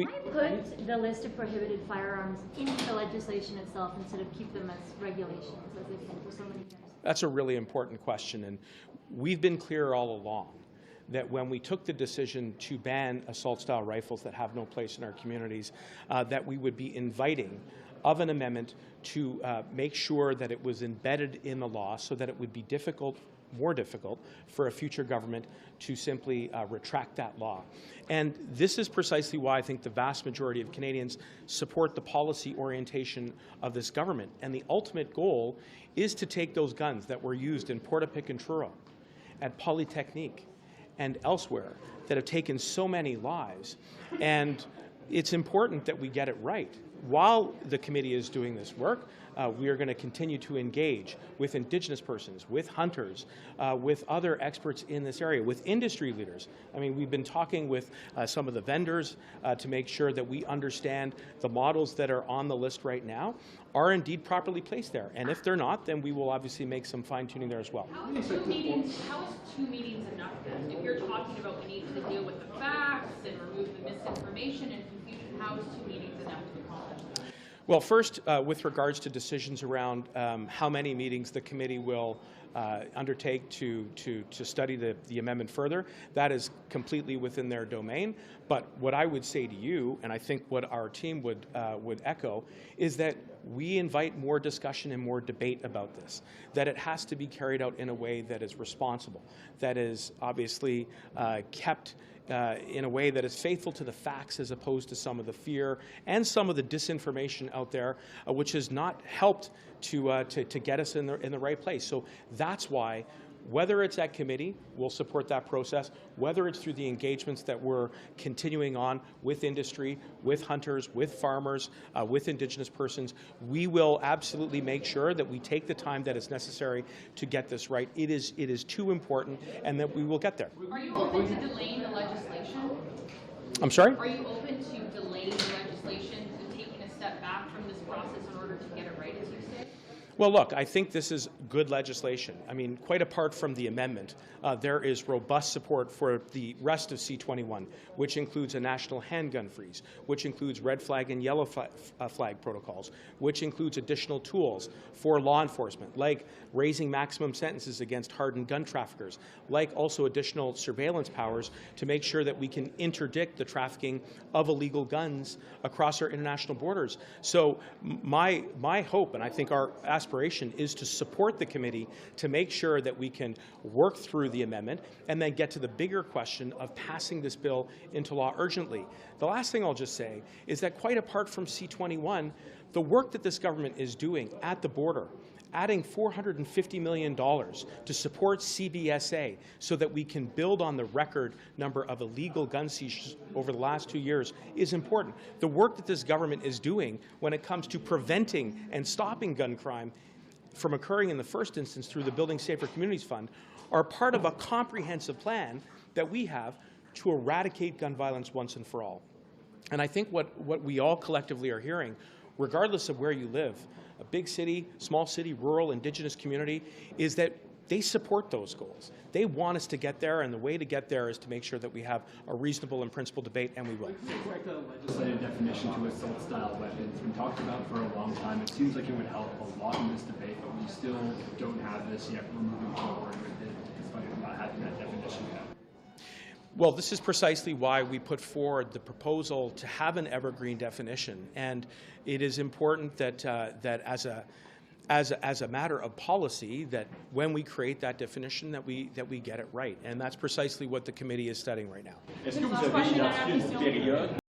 Why put the list of prohibited firearms into the legislation itself instead of keep them as regulations as they've been for so many years? That's a really important question, and we've been clear all along that when we took the decision to ban assault-style rifles that have no place in our communities, that we would be inviting of an amendment to make sure that it was embedded in the law so that it would be more difficult for a future government to simply retract that law. And this is precisely why I think the vast majority of Canadians support the policy orientation of this government. And the ultimate goal is to take those guns that were used in Portapic-Truro, at Polytechnique, and elsewhere that have taken so many lives. And it's important that we get it right. While the committee is doing this work, we are going to continue to engage with Indigenous persons, with hunters, with other experts in this area, with industry leaders. I mean, we've been talking with some of the vendors to make sure that we understand the models that are on the list right now are indeed properly placed there. And if they're not, then we will obviously make some fine-tuning there as well. How is 2 meetings enough then? If you're talking about we need to deal with the facts and remove the misinformation and confusion, how is 2 meetings enough to accomplish that? Well, first, with regards to decisions around how many meetings the committee will undertake to study the amendment further, that is completely within their domain. But what I would say to you, and I think what our team would echo, is that we invite more discussion and more debate about this, that it has to be carried out in a way that is responsible, that is obviously kept in a way that is faithful to the facts as opposed to some of the fear and some of the disinformation out there, which has not helped to get us in the right place. So that's why, whether it's at committee, we'll support that process, whether it's through the engagements that we're continuing on with industry, with hunters, with farmers, with Indigenous persons, we will absolutely make sure that we take the time that is necessary to get this right. It is too important, and that we will get there. Are you open to delaying the legislation? I'm sorry? Are you open to delaying the legislation, to taking a step back from this process in order to get it right, as you say? Well, look, I think this is good legislation. I mean, quite apart from the amendment, there is robust support for the rest of C21, which includes a national handgun freeze, which includes red flag and yellow flag protocols, which includes additional tools for law enforcement, like raising maximum sentences against hardened gun traffickers, like also additional surveillance powers to make sure that we can interdict the trafficking of illegal guns across our international borders. So my hope, and I think our aspiration, is to support the committee to make sure that we can work through the amendment and then get to the bigger question of passing this bill into law urgently. The last thing I'll just say is that quite apart from C21, the work that this government is doing at the border, adding $450 million to support CBSA so that we can build on the record number of illegal gun seizures over the last 2 years, is important. The work that this government is doing when it comes to preventing and stopping gun crime from occurring in the first instance through the Building Safer Communities Fund are part of a comprehensive plan that we have to eradicate gun violence once and for all. And I think what we all collectively are hearing, regardless of where you live, a big city, small city, rural, Indigenous community, is that they support those goals. They want us to get there, and the way to get there is to make sure that we have a reasonable and principled debate, and we will. Correct the legislative definition to assault-style weapons. It's been talked about for a long time. It seems like it would help a lot in this debate, but we still don't have this yet. We're moving forward with it despite not having that definition yet. Well, this is precisely why we put forward the proposal to have an evergreen definition, and it is important that that as a matter of policy, that when we create that definition, that we get it right, and that's precisely what the committee is studying right now. Est-ce que vous avez identifié une période